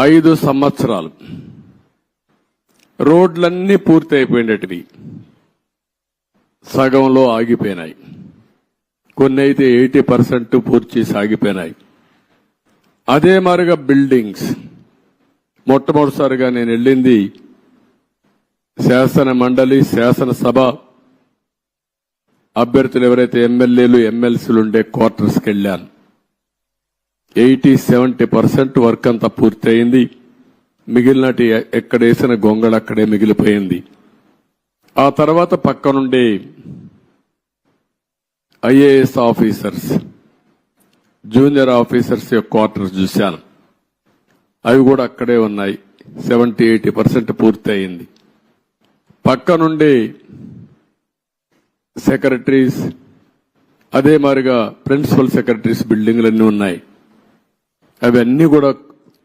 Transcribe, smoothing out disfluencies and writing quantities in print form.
5 సంవత్సరాలు రోడ్లన్నీ పూర్తి అయిపోయినటివి, సగంలో ఆగిపోయినాయి. కొన్ని అయితే 80% పూర్తి చేసి ఆగిపోయినాయి. అదే మాదిరిగా బిల్డింగ్స్, మొట్టమొదటిసారిగా నేను వెళ్ళింది శాసన మండలి, శాసనసభ అభ్యర్థులు ఎవరైతే ఎమ్మెల్యేలు ఎమ్మెల్సీలు ఉండే క్వార్టర్స్కి వెళ్ళాను. 80-70% వర్క్ అంతా పూర్తి అయింది. మిగిలినటి ఎక్కడేసిన గొంగళ అక్కడే మిగిలిపోయింది. ఆ తర్వాత పక్కనుండే ఐఏఎస్ ఆఫీసర్స్, జూనియర్ ఆఫీసర్స్ యొక్క క్వార్టర్స్ చూశాను. అవి కూడా అక్కడే ఉన్నాయి. 70-80% పూర్తి అయింది. పక్కనుండే సెక్రటరీస్, అదే మాదిరిగా ప్రిన్సిపల్ సెక్రటరీస్ బిల్డింగ్లన్నీ ఉన్నాయి. అవన్నీ కూడా